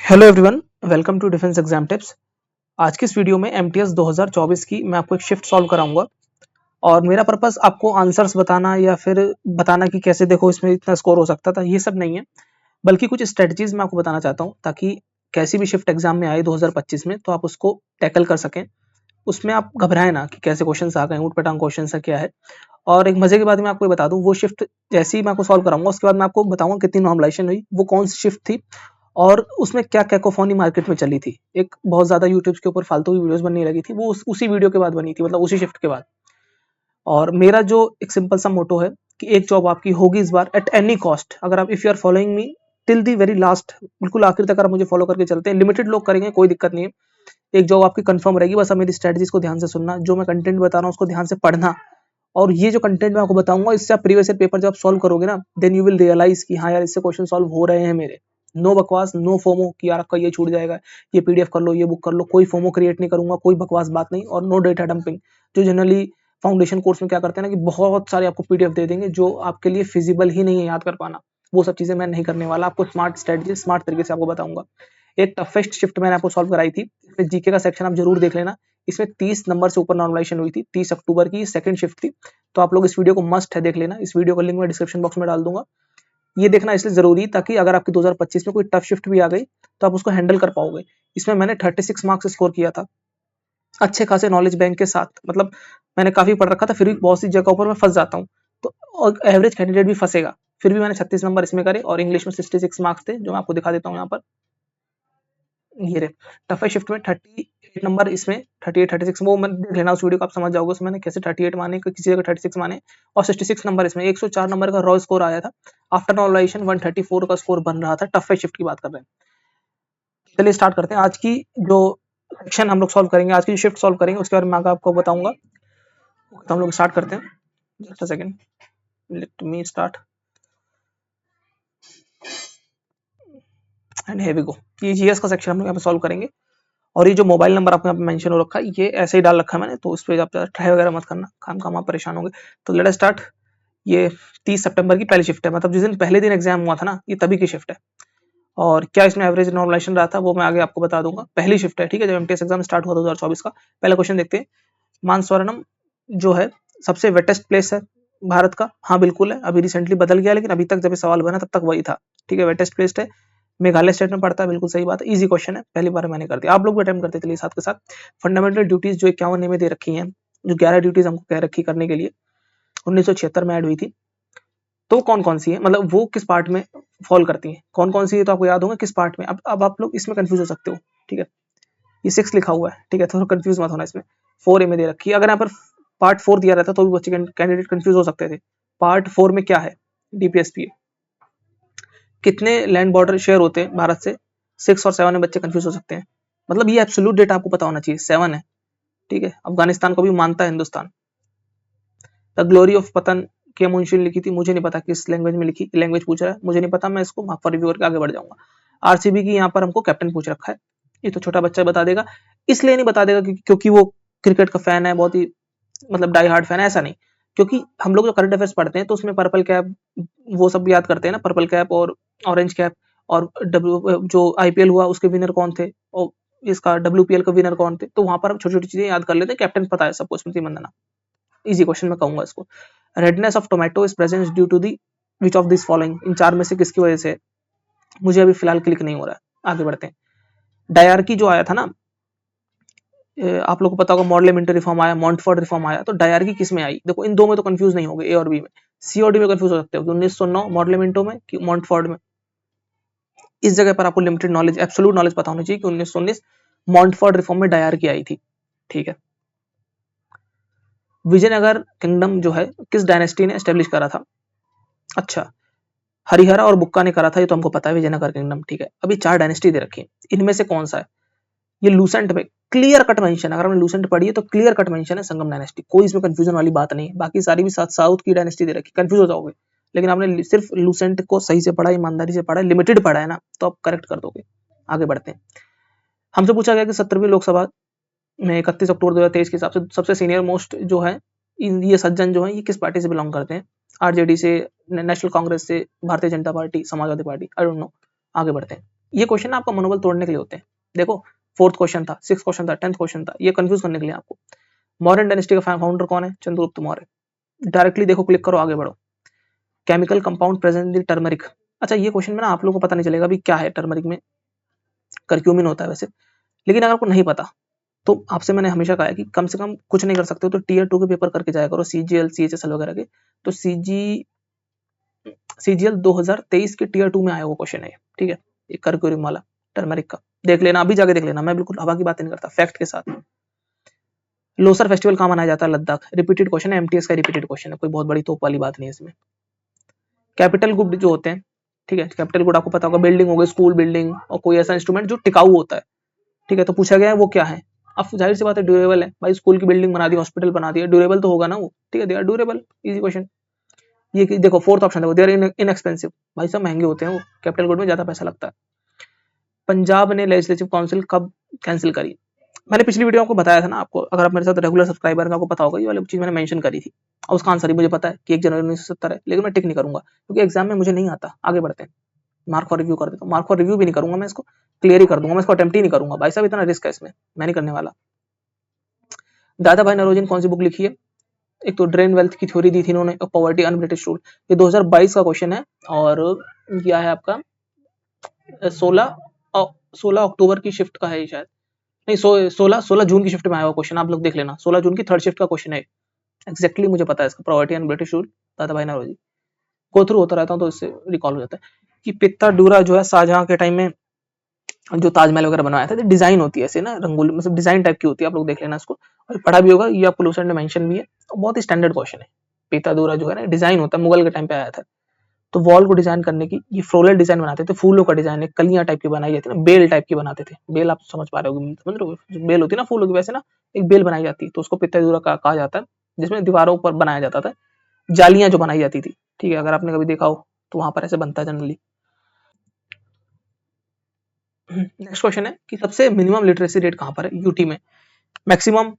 Hello everyone, welcome to defence exam tips. आज की इस वीडियो में एमटीएस 2024 की मैं आपको एक शिफ्ट सॉल्व कराऊंगा और मेरा पर्पस आपको आंसर्स बताना या फिर बताना कि कैसे देखो इसमें इतना स्कोर हो सकता था, ये सब नहीं है, बल्कि कुछ स्ट्रेटजीज मैं आपको बताना चाहता हूँ ताकि कैसी भी शिफ्ट एग्जाम में आए 2025 में तो आप उसको टैकल कर सकें। उसमें आप घबराएं ना कि कैसे क्वेश्चन आ गए, ऊट पटांग क्वेश्चन है क्या है। और एक मजे की बात मैं आपको बता दूं, वो शिफ्ट जैसे ही मैं आपको सॉल्व कराऊंगा उसके बाद मैं आपको बताऊंगा कितनी नॉर्मलाइजेशन हुई, वो कौन सी शिफ्ट थी और उसमें क्या कैकोफोनी मार्केट में चली थी। एक बहुत ज्यादा यूट्यूब के ऊपर फालतू वीडियोस बनने लगी थी, वो उसी वीडियो के बाद बनी थी, मतलब उसी शिफ्ट के बाद। और मेरा जो एक सिंपल सा मोटो है कि एक जॉब आपकी होगी इस बार एट एनी कॉस्ट। अगर आप if you are following me till the very last, बिल्कुल आखिर तक अगर आप मुझे फॉलो करके चलते हैं, लिमिटेड लोग करेंगे कोई दिक्कत नहीं है, एक जॉब आपकी कंफर्म रहेगी। बस आप मेरी स्ट्रेटजीज को ध्यान से सुनना, जो मैं कंटेंट बता रहा हूँ उसको ध्यान से पढ़ना। और ये जो कंटेंट मैं आपको बताऊंगा इससे आप प्रीवियस ईयर पेपर जब आप सॉल्व करोगे ना, देन यू विल रियलाइज कि हाँ यार, इससे क्वेश्चन सॉल्व हो रहे हैं मेरे। नो बकवास, नो फोमो कि यार आपका ये छूट जाएगा, ये पीडीएफ कर लो, ये बुक कर लो, कोई फोमो क्रिएट नहीं करूंगा, कोई बकवास बात नहीं। और नो डेटा डंपिंग, जो जनरली फाउंडेशन कोर्स में क्या करते हैं ना कि बहुत सारे आपको पीडीएफ दे देंगे जो आपके लिए फिजिबल ही नहीं है याद कर पाना। वो सब चीजें मैं नहीं करने वाला, आपको स्मार्ट स्ट्रेटजी स्मार्ट तरीके से आपको बताऊंगा। एक टफेस्ट शिफ्ट मैंने आपको सॉल्व कराई थी, जीके का सेक्शन आप जरूर देख लेना। इसमें 30 नंबर से ऊपर नॉर्मलाइजेशन हुई थी, 30 अक्टूबर की सेकंड शिफ्ट थी। तो आप लोग इस वीडियो को मस्ट है देख लेना, इस वीडियो का लिंक मैं डिस्क्रिप्शन बॉक्स में डाल दूंगा। ये देखना इसलिए जरूरी ताकि अगर आपकी 2025 में कोई टफ शिफ्ट भी आ गई तो आप उसको हैंडल कर पाओगे। इसमें मैंने 36 मार्क्स स्कोर किया था, अच्छे खासे नॉलेज बैंक के साथ। मतलब मैंने काफी पढ़ रखा था, फिर भी बहुत सी जगहों पर मैं फंस जाता हूँ, तो एवरेज कैंडिडेट भी फंसेगा। फिर भी मैंने 36 नंबर इसमें करे और इंग्लिश में 66 मार्क्स थे, जो मैं आपको दिखा देता हूँ यहाँ पर। ये रे टफेस्ट शिफ्ट में 38 नंबर, इसमें 38 36 वो मैं देख लेना उस वीडियो को, आप समझ जाओगे उसमें मैंने कैसे 38 माने, किसी जगह 36 माने। और 66 नंबर इसमें 104 नंबर का रॉ स्कोर आया था। आफ्टर नॉर्मलाइजेशन 134 का स्कोर बन रहा था। टफेस्ट शिफ्ट की बात कर रहे हैं। चलिए स्टार्ट करते हैं आज की जो सेक्शन हम लोग सॉल्व करेंगे, आज की जो शिफ्ट सॉल्व करेंगे उसके बारे में मैं आपको बताऊंगा। तो हम लोग स्टार्ट करते हैं, just a second, let me start and here we go. ये जीएस का सेक्शन हम लोग यहाँ पे सॉल्व करेंगे। और ये जो मोबाइल नंबर आपको यहाँ पे मेंशन हो रखा है, ये ऐसे ही डाल रखा है मैंने, तो उस पर आप ट्राई वगैरह मत करना, काम काम आप परेशान होंगे। तो लेट अस स्टार्ट। ये 30 सितंबर की पहली शिफ्ट है, मतलब जिस दिन पहले दिन एग्जाम हुआ था ना, ये तभी की शिफ्ट है। और क्या इसमें एवरेज नॉर्मलाइजेशन रहा था वो मैं आगे आपको बता दूंगा। पहली शिफ्ट है, ठीक है, जब एमटीएस एग्जाम स्टार्ट हुआ 2024 का। पहला क्वेश्चन देखते हैं। मानसवारणम जो है सबसे वेटेस्ट प्लेस है भारत का। हाँ बिल्कुल है, अभी रिसेंटली बदल गया, लेकिन अभी तक जब ये सवाल बना तब तक वही था। ठीक है, वेटेस्ट प्लेस है, मेघालय स्टेट में पड़ता है, बिल्कुल सही बात है, इजी क्वेश्चन है, पहली बार मैंने कर दिया, आप लोग भी अटेम्प्ट करते चलिए साथ के साथ। फंडामेंटल ड्यूटीज जो 51 में दे रखी हैं, जो 11 ड्यूटीज हमको कह रखी करने के लिए 1976 में ऐड हुई थी, तो कौन कौन सी है, मतलब वो किस पार्ट में फॉल करती हैं, कौन कौन सी है तो आपको याद होगा किस पार्ट में। अब आप लोग इसमें कंफ्यूज हो सकते हो, ठीक है, ये 6 लिखा हुआ है, ठीक है, थोड़ा कंफ्यूज मत होना इसमें। 4 में दे रखी है, अगर यहाँ पर पार्ट 4 दिया रहता तो भी बच्चे कैंडिडेट कंफ्यूज हो सकते थे। पार्ट 4 में क्या है, डीपीएसपी कितने लैंड बॉर्डर शेयर होते हैं भारत से, 6 और 7 में बच्चे कंफ्यूज हो सकते हैं। मतलब ये एब्सोल्यूट डेटा आपको पता होना चाहिए, 7 है, ठीक है। अफगानिस्तान को भी मानता है हिंदुस्तान। द ग्लोरी ऑफ पतन के मुंशी ने लिखी थी, मुझे नहीं पता किस लैंग्वेज में लिखी, लैंग्वेज पूछ रहा है, मुझे नहीं पता, मैं इसको मार्क फॉर रिव्यू करके आगे बढ़ जाऊंगा। आरसीबी की यहाँ पर हमको कैप्टन पूछ रखा है, ये तो छोटा बच्चा बता देगा, इसलिए नहीं बता देगा क्योंकि वो क्रिकेट का फैन है, बहुत ही मतलब डाई हार्ड फैन है, ऐसा नहीं। क्योंकि हम लोग जो करंट अफेयर्स पढ़ते हैं तो उसमें पर्पल कैप वो सब याद करते हैं ना, पर्पल कैप और ऑरेंज कैप, और डब्ल्यू जो आईपीएल हुआ उसके विनर कौन थे, और इसका डब्ल्यूपीएल का विनर कौन थे, तो वहां पर हम छोटी छोटी चीजें याद कर लेते हैं, कैप्टन पता है सबको, स्मृति मंदाना, इजी क्वेश्चन मैं कहूंगा इसको। Redness of tomato is present due to the which of this following, इन चार में से किसकी वजह से, मुझे अभी फिलहाल क्लिक नहीं हो रहा है, आगे बढ़ते हैं। डायरकी जो आया था ना, आप लोगों को पता होगा, मॉडलेमेंटरी रिफॉर्म आया, मॉन्टफोर्ड रिफॉर्म आया, तो डायरकी किस में आई, देखो इन दो में तो कंफ्यूज नहीं होगे, ए और बी में। सी और डी में कंफ्यूज हो सकते हो, 1909 मॉडलेमेंटो में कि मॉन्टफोर्ड में। इस जगह पर आपको लिमिटेड नॉलेज, एब्सोल्यूट नॉलेज पता होनी चाहिए कि 1919 मॉन्टफोर्ड रिफॉर्म में डायरकी आई थी, ठीक है। विजयनगर किंगडम जो है किस डायनेस्टी ने एस्टेब्लिश करा था, अच्छा, हरिहरा और बुक्का ने करा था, ये तो हमको पता है, विजयनगर किंगडम, ठीक है। अभी 4 डायनेस्टी दे रखी है, इनमें से कौन सा है, ये लूसेंट में क्लियर कट मेंशन, अगर हमने लूसेंट पढ़ी है तो क्लियर कट मेंशन है संगम डायनेस्टी, कोई इसमें कंफ्यूजन वाली बात नहीं है। बाकी सारी भी साउथ की डायनेस्टी दे रखी, कंफ्यूज हो जाओगे, लेकिन आपने सिर्फ लूसेंट को सही से पढ़ा, ईमानदारी से पढ़ा, लिमिटेड पढ़ा है ना, तो आप करेक्ट कर दोगे। आगे बढ़ते हैं। हमसे पूछा गया कि 17वीं लोकसभा में 31 अक्टूबर 2023 के हिसाब से सबसे सीनियर मोस्ट जो है ये सज्जन जो है, ये किस पार्टी से बिलोंग करते हैं, आरजेडी से, नेशनल कांग्रेस से, Bharatiya Janata party, Samajwadi party, I don't know. आगे बढ़ते हैं। ये क्वेश्चन ना आपका मनोबल तोड़ने के लिए होते हैं। देखो 4th क्वेश्चन था, 6th क्वेश्चन था, 10th क्वेश्चन था, ये कंफ्यूज करने के लिए आपको। मौर्यन डायनेस्टी का फाउंडर कौन है? चंद्रगुप्त मौर्य। डायरेक्टली देखो, क्लिक करो, आगे बढ़ो। Chemical compound present in turmeric. अच्छा, ये क्वेश्चन में ना आप लोगों को पता नहीं चलेगा अभी क्या है टर्मरिक में। करक्यूमिन होता है वैसे, लेकिन अगर आपको नहीं पता तो आपसे मैंने हमेशा कहा है कि कम से कम कुछ नहीं कर सकते हो तो टीयर 2 के पेपर करके जाया करो, सीजीएल सीएचएसएल वगैरह के। तो सीजीएल 2023 के टीयर 2 में आया हुआ क्वेश्चन है ये, ठीक है। ये करक्यूमिन वाला टर्मरिक का देख लेना, अभी जाके देख लेना, मैं बिल्कुल हवा की बात नहीं करता, फैक्ट के साथ। लोसर फेस्टिवल कहाँ मनाया जाता है? लद्दाख। रिपीटेड क्वेश्चन है, एमटीएस का रिपीटेड क्वेश्चन है, कोई बहुत बड़ी तोप वाली बात नहीं है इसमें। कैपिटल गुड जो होते हैं, ठीक है, कैपिटल गुड आपको पता होगा, बिल्डिंग हो गई, स्कूल बिल्डिंग, और कोई ऐसा इंस्ट्रूमेंट जो टिकाऊ होता है, ठीक है। तो पूछा गया है वो क्या है? अब जाहिर सी बात है ड्यूरेबल है भाई, स्कूल की बिल्डिंग बना दी, हॉस्पिटल बना दिया, ड्यूरेबल तो होगा ना वो, ठीक है, they are durable, easy question. ये देखो 4th ऑप्शन देखो, दे आर इनएक्सपेंसिव, भाई सब महंगे होते हैं वो, कैपिटल गुड में ज्यादा पैसा लगता है। पंजाब ने लेजिस्लेटिव काउंसिल कब कैंसिल करी? मैंने पिछली वीडियो आपको बताया था ना, आपको अगर आप मेरे साथ रेगुलर सब्सक्राइबर हैं आपको पता होगा, ये वाली चीज मैंने मेंशन करी थी, और उसका आंसर ही मुझे पता है कि 1 जनवरी 1970 है, लेकिन मैं टिक नहीं करूंगा क्योंकि एग्जाम में मुझे नहीं आता। आगे बढ़ते हैं, मार्क फॉर रिव्यू कर देता हूँ। मार्क फॉर रिव्यू भी नहीं करूंगा मैं, इसको क्लियर ही कर दूंगा, मैं इसको अटेम्प्ट ही नहीं करूंगा भाई साहब, इतना रिस्क है इसमें, मैं नहीं करने वाला। दादा भाई नौरोजी ने कौन सी बुक लिखी है? एक तो ड्रेन वेल्थ की थ्योरी दी थी इन्होंने, और पॉवर्टी अन ब्रिटिश रूल, ये 2022 का क्वेश्चन है, और यह है आपका 16 अक्टूबर की शिफ्ट का है ये शायद, नहीं 16 जून की शिफ्ट में आया हुआ क्वेश्चन, आप लोग देख लेना, 16 जून की 3rd शिफ्ट का क्वेश्चन है एग्जैक्टली, मुझे पता है इसका, पॉवर्टी एंड ब्रिटिश रूल, दादा भाई नौरोजी। गो थ्रू होता रहता हूँ तो इससे रिकॉल हो जाता है कि पित्ताडूरा जो है शाहजहां के टाइम में जो ताजमहल वगैरह बनवाया था, डिजाइन होती है ऐसे ना, रंगोली मतलब डिजाइन टाइप की होती है, आप लोग देख लेना इसको, और पढ़ा भी होगा, ये आपको लूसेंट ने मेंशन भी है, और बहुत ही स्टैंडर्ड क्वेश्चन है। पित्ताडूरा जो है ना डिजाइन होता है, मुगल के टाइम पे आया था। तो वॉल को डिजाइन करने की, ये फ्लोरल डिजाइन बनाते थे, फूलों का डिजाइन, एक कलियां टाइप की बनाई जाती है ना, बेल टाइप की बनाते थे, बेल आप समझ पा रहे हो, समझ रहे हो, जो बेल होती है ना फूलों की, वैसे ना एक बेल बनाई जाती है, तो उसको पित्ताडूरा कहा जाता है, जिसमें दीवारों पर बनाया जाता था, जालियां जो बनाई जाती थी, ठीक है, अगर आपने कभी देखा हो तो वहां पर ऐसे बनता है जनरली। नेक्स्ट क्वेश्चन है कि सबसे मिनिमम लिटरेसी रेट कहाँ पर है यूटी में? मैक्सिमम,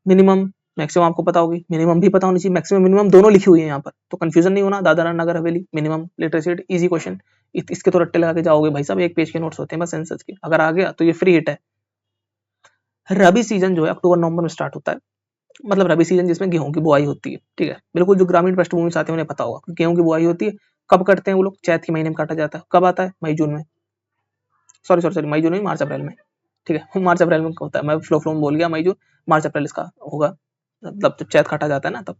मिनिमम, मैक्सिमम आपको पता होगी, मिनिमम भी पता होनी चाहिए, मैक्सिमम मिनिमम दोनों लिखी हुई है यहाँ पर, तो कंफ्यूजन नहीं होना। Dadra Nagar Haveli minimum literacy rate, easy question, इसके तो रट्टे लगा के जाओगे भाई साहब, एक पेज के नोट्स होते हैं बस सेंसस के, अगर आ गया तो ये फ्री हिट है। रबी सीजन जो है अक्टूबर नवंबर में स्टार्ट होता है, मतलब रबी सीजन जिसमें गेहूं की बुआई होती है, ठीक है, बिल्कुल जो ग्रामीण पृष्ठभूमि से आते हैं उन्हें पता होगा, गेहूं की बुआई होती है, कब करते हैं वो लोग? चैत के महीने में काटा जाता है, कब आता है? मई जून में, सॉरी मई जून नहीं, मार्च अप्रैल में, ठीक है, मार्च अप्रैल में होता है, मैं फ्लो में बोल गया, मई जून मार्च अप्रैल इसका होगा, मतलब जब चैत काटा जाता है ना तब।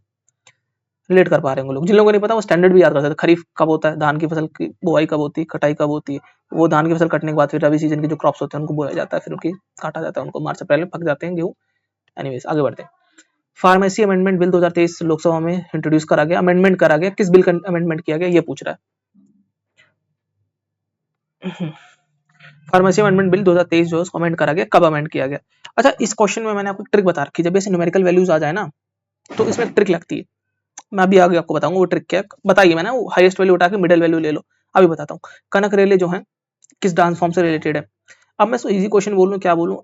रिलेट कर पा रहे हैं लोग, जिन लोगों को नहीं पता वो स्टैंडर्ड भी याद कर सकते हैं, खरीफ कब होता है, धान की फसल की बुआई कब होती है, कटाई कब होती है, वो धान की फसल कटने के बाद फिर रबी सीजन के जो क्रॉप्स होते हैं उनको बोया जाता है, फिर उनकी काटा जाता है, उनको मार्च अप्रैल में पक जाते हैं गेहूं। एनीवेज आगे बढ़ते हैं। फार्मेसी अमेंडमेंट बिल 2023 लोकसभा में इंट्रोड्यूस करा गया, अमेंडमेंट करा गया, किस बिल का अमेंडमेंट किया गया ये पूछ रहा है। फार्मेसी अमेंडमेंट बिल 2023 जो है उसको अमेंड करा गया, कब अमेंड किया गया? अच्छा, इस क्वेश्चन में मैंने आपको ट्रिक बता रखी है, जब ऐसे न्यूमेरिकल वैल्यूज आ जाए ना तो इसमें ट्रिक लगती है, मैं अभी आगे आपको बताऊंगा वो ट्रिक क्या है, बताइए, मैंने वो हाईएस्ट वैल्यू उठा के मिडिल वैल्यू ले लो, अभी बताता हूँ। कनक रेले जो है किस डांस फॉर्म से रिलेटेड है? अब मैं इसको इजी क्वेश्चन बोलूँ क्या बोलूँ,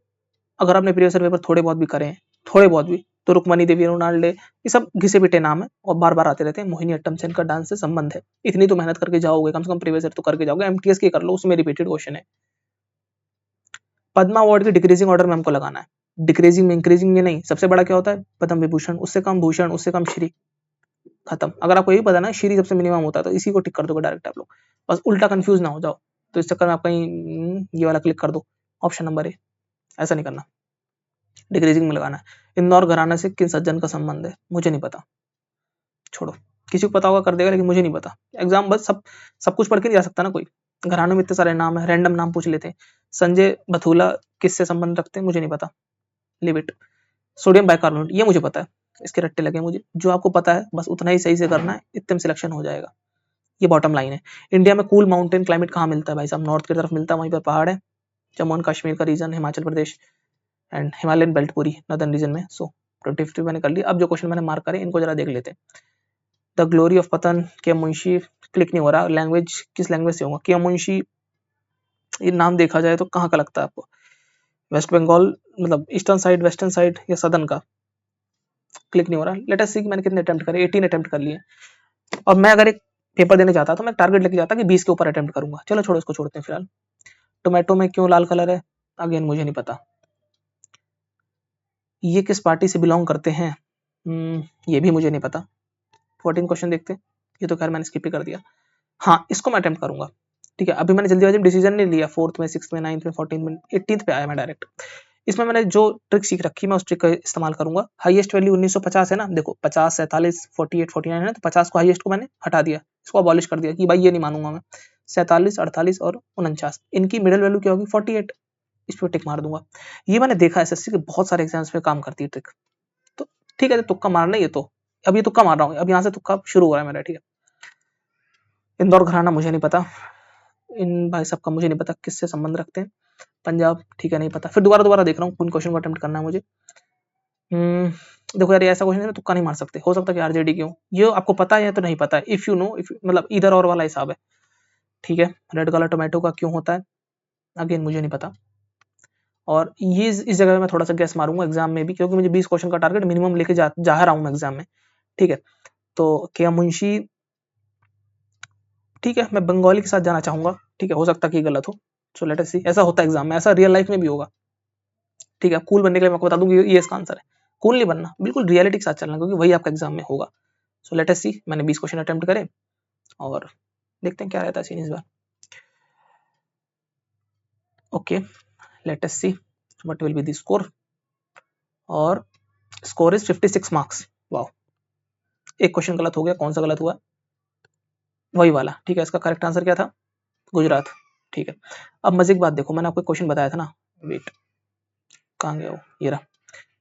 अगर आपने प्रीवियस ईयर पेपर थोड़े बहुत भी करे हैं, थोड़े बहुत भी, तो रुक्मणी देवी, रोनाल्डे, ये सब घिसे पिटे नाम है और बार बार आते रहते हैं, मोहिनी अट्टम से इनका डांस से संबंध है, इतनी तो मेहनत करके जाओगे, कम से कम प्रीवियस ईयर तो करके जाओगे, एमटीएस की कर लो, उसमें रिपीटेड क्वेश्चन है। पद्मा अवार्ड की डिक्रीजिंग ऑर्डर में हमको लगाना है, डिक्रीजिंग में, इंक्रीजिंग में नहीं, सबसे बड़ा क्या होता है? पद्म विभूषण, उससे कम भूषण, उससे कम श्री, खत्म। अगर आपको यही पता ना श्री सबसे मिनिमम होता है तो इसी को टिक कर दोगे डायरेक्ट आप लोग, बस उल्टा कंफ्यूज ना हो जाओ, तो इस चक्कर में आप कहीं ये वाला क्लिक कर दो, ऑप्शन नंबर ए, ऐसा नहीं करना, डिक्रीजिंग में लगाना है। इंदौर घराना से किन सज्जन का संबंध है? मुझे नहीं पता, छोड़ो, किसी को पता होगा कर देगा, लेकिन मुझे नहीं पता, एग्जाम बस सब कुछ पढ़ के नहीं जा सकता ना कोई, घरानों में इतने सारे नाम है, रैंडम नाम पूछ लेते हैं। संजय बथुला किससे संबंध रखते हैं? मुझे नहीं पता, लिव इट। सोडियम बाइकार्बोनेट, ये मुझे पता है, इसके रट्टे लगे मुझे, जो आपको पता है बस उतना ही सही से करना है, इतने में सिलेक्शन हो जाएगा, ये बॉटम लाइन है। इंडिया में कूल माउंटेन क्लाइमेट कहाँ मिलता है भाई साहब? नॉर्थ की तरफ मिलता है, वहीं पर पहाड़ है, जम्मू एंड कश्मीर का region, Himachal Pradesh and Himalayan belt पूरी नॉर्दर्न रीजन में। सो 2050 मैंने कर लिया। अब जो क्वेश्चन मैंने मार्क करे इनको जरा देख लेते हैं। द ग्लोरी ऑफ पतन, के मुंशी, क्लिक नहीं हो रहा, लैंग्वेज किस लैंग्वेज से होगा? के मुंशी, ये नाम देखा जाए तो कहाँ का लगता है आपको? वेस्ट बंगाल, मतलब ईस्टर्न साइड, वेस्टर्न साइड, या सदर्न का? क्लिक नहीं हो रहा। लेट अस सी मैंने कितने अटेम्प्ट करे, 18 अटेम्प्ट कर लिए। और मैं अगर एक पेपर देने जाता तो मैं टारगेट लेके जाता कि 20 के ऊपर अटेम्प्ट करूंगा, चलो छोड़ो, इसको छोड़ते हैं फिलहाल। टोमेटो में क्यों लाल कलर है, अगेन मुझे नहीं पता। ये किस पार्टी से बिलोंग करते हैं, ये भी मुझे नहीं पता। 14 क्वेश्चन देखते हैं, ये तो खैर मैंने स्किप ही कर दिया। हाँ, इसको मैं अटेम्प्ट करूंगा। ठीक है, अभी मैंने जल्दीबाजी में डिसीजन नहीं लिया, 4th में 6th में 9th में 14th में 18th पे आया मैं डायरेक्ट। इसमें मैंने जो ट्रिक सीख रखी मैं उस ट्रिक का इस्तेमाल करूंगा। हाईएस्ट वैल्यू 1950 है ना, देखो 50, 47, 48, 49 है ना, तो 50 को हाईएस्ट को मैंने हटा दिया, इसको अबॉलिश कर दिया कि भाई ये नहीं मानूंगा मैं। 47, 48 और 49, इनकी मिडिल वैल्यू क्या होगी 48, इस पर टिक मार दूंगा। ये मैंने देखा एसएससी के बहुत सारे एग्जाम्स में काम करती है ट्रिक। तो ठीक है, तुक्का मारना ही है, तो अब ये तुक्का मार रहा हूँ, अब यहाँ से तुक्का शुरू हो रहा है मेरा। ठीक है, इंदौर घराना मुझे नहीं पता, इन भाई साहब का मुझे नहीं पता किससे संबंध रखते हैं। पंजाब, ठीक है नहीं पता। फिर दोबारा देख रहा हूँ कौन क्वेश्चन को अटेम्प्ट करना है मुझे। देखो यार, ये ऐसा क्वेश्चन है तुक्का नहीं मार सकते, हो सकता है कि आरजेडी क्यों, ये आपको पता है तो नहीं पता है, इफ यू नो, इफ मतलब इधर और वाला हिसाब है। ठीक है, रेड कलर टोमेटो का क्यों होता है, अगेन मुझे नहीं पता। और ये इस जगह में थोड़ा सा गैस मारूंगा एग्जाम में भी, क्योंकि मुझे 20 क्वेश्चन का टारगेट मिनिमम लेके जा रहा हूँ मैं एग्जाम में। ठीक है, तो क्या मुंशी, ठीक है, मैं बंगाली के साथ जाना चाहूंगा। ठीक है, हो सकता है कि गलत हो, सो लेट अस सी। ऐसा होता है एग्जाम में, ऐसा रियल लाइफ में भी होगा। ठीक है, कूल बनने के लिए मैं आपको बता दूं कि ये इसका आंसर है। कूल नहीं बनना, बिल्कुल रियलिटी के साथ चलना, क्योंकि वही आपका एग्जाम में होगा। सो लेट अस सी, मैंने 20 क्वेश्चन अटेम्प्ट करे और देखते हैं क्या रहता है सीन इस बार। Okay, let us see what will be the score, और स्कोर इज 56 मार्क्स। वाओ, एक क्वेश्चन गलत हो गया, कौन सा गलत हुआ, वही वाला। ठीक है, इसका करेक्ट आंसर क्या था, गुजरात। ठीक है, अब मजे की बात देखो, मैंने आपको क्वेश्चन बताया था ना, वेट कहाँ गया वो, ये रहा।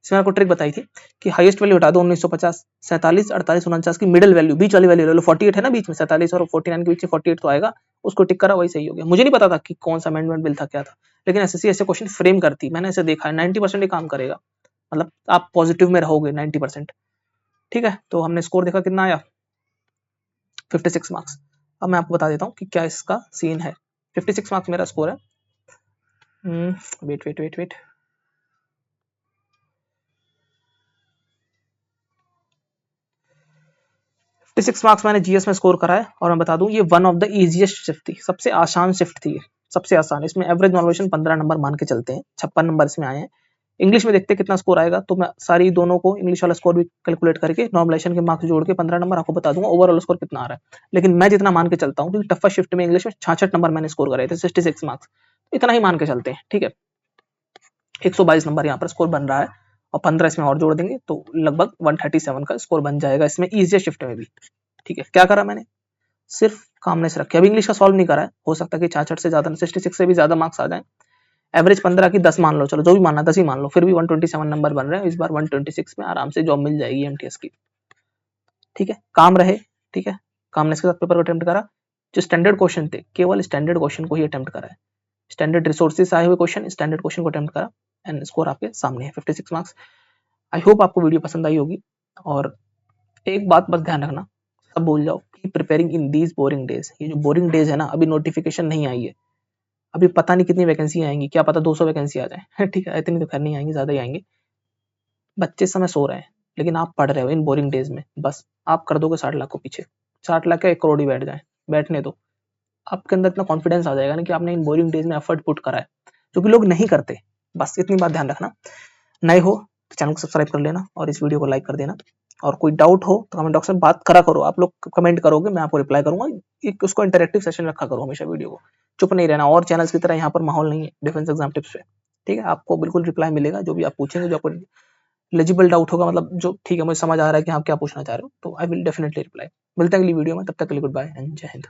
इसमें आपको ट्रिक बताई थी कि हाईएस्ट वैल्यू हटा दो 1950, 47, 48, 49 की मिडिल वैल्यू, बीच वाली वैल्यू ले लो। 48 है ना बीच में, 47 और 49 के बीच में 48 तो आएगा, उसको टिक करा, वही सही हो गया। मुझे नहीं पता था कि कौन सा अमेंडमेंट बिल था, क्या था, लेकिन एसएससी ऐसे क्वेश्चन फ्रेम करती, मैंने ऐसे देखा है। 90% ही काम करेगा, मतलब आप पॉजिटिव में रहोगे 90%। ठीक है, तो हमने स्कोर देखा कितना आया, 56 मार्क्स। अब मैं आपको बता देता हूँ कि क्या इसका सीन है। 56 मार्क्स मेरा स्कोर है। Wait wait wait wait, 56 marks मैंने जीएस में स्कोर करा है, और मैं बता दूं ये one of the easiest shift थी, सबसे आसान शिफ्ट थी, सबसे आसान। इसमें एवरेज नॉर्मलाइजेशन 15 नंबर मान के चलते हैं, 56 नंबर इसमें आए हैं। इंग्लिश में देखते हैं कितना स्कोर आएगा, तो मैं सारी दोनों को इंग्लिश वाला स्कोर भी कैलकुलेट करके नॉर्मलाइजेशन के मार्क्स जोड़ के 15 नंबर आपको बता दूंगा ओवरऑल स्कोर कितना आ रहा है। लेकिन मैं जितना मान के चलता हूँ, क्योंकि टफेस्ट शिफ्ट में इंग्लिश में 66 नंबर मैंने स्कोर करे थे, 66 मार्क्स, इतना ही मान के चलते हैं। ठीक है, 122 नंबर यहाँ पर स्कोर बन रहा है, और 15 इसमें और जोड़ देंगे तो लगभग 137 का स्कोर बन जाएगा इसमें, इजिएस्ट शिफ्ट में भी। ठीक है, क्या करा मैंने, सिर्फ कामनेस रखे। अभी इंग्लिश का सॉल्व नहीं करा है, हो सकता है कि 66 से ज्यादा, 66 से भी ज्यादा मार्क्स आ जाए। एवरेज 15 की 10 मान लो, चलो जो भी मानना 10 ही मान लो, फिर भी 127 नंबर बन रहे हैं। इस बार 126 में आराम से जॉब मिल जाएगी एमटीएस की। ठीक है, काम रहे। ठीक है, कामनेस के साथ पेपर को अटेम्प्ट करा। जो स्टैंडर्ड क्वेश्चन थे, केवल स्टैंडर्ड क्वेश्चन को ही अटेम्प्ट करा है। स्टैंडर्ड रिसोर्सेज आए हुए क्वेश्चन, स्टैंडर्ड क्वेश्चन को अटेम्प्ट करा, एंड स्कोर आपके सामने है 56 मार्क्स। आई होप आपको वीडियो पसंद आई होगी। और एक बात बस ध्यान रखना, सब भूल जाओ कि preparing in these boring days, ये जो बोरिंग डेज है ना, अभी नोटिफिकेशन नहीं आई है, अभी पता नहीं कितनी वैकेंसी आएंगी, क्या पता 200 वैकेंसी आ जाए। ठीक है, इतनी तो खैर नहीं आएंगी, ज्यादा ही आएंगे। बच्चे समय सो रहे हैं, लेकिन आप पढ़ रहे हो इन बोरिंग डेज में, बस आप कर दोगे 60 लाख को पीछे। 60 लाख क्या 1 करोड़ ही बैठ जाए, बैठने दो, आपके अंदर इतना कॉन्फिडेंस आ जाएगा ना कि आपने इन बोरिंग डेज में एफर्ट पुट करा है, जो कि लोग नहीं करते। बस इतनी बात ध्यान रखना। नए हो तो चैनल को सब्सक्राइब कर लेना, और इस वीडियो को लाइक कर देना। और कोई डाउट हो तो कमेंट बॉक्स में बात करा करो, आप लोग कमेंट करोगे, मैं आपको रिप्लाई करूंगा। एक उसको इंटरेक्टिव सेशन रखा करो हमेशा वीडियो को, चुप नहीं रहना। और चैनल्स की तरह यहाँ पर माहौल नहीं है डिफेंस एग्जाम टिप्स पे। ठीक है, आपको बिल्कुल रिप्लाई मिलेगा, जो भी आप पूछेंगे, जो आपको एलिजिबल डाउट होगा, मतलब जो ठीक है मुझे समझ आ रहा है कि आप क्या पूछना चाह रहे हो, तो आई विल डेफिनेटली रिप्लाई। मिलते हैं अगली वीडियो में, तब तक के लिए गुड बाय एंड जय हिंद।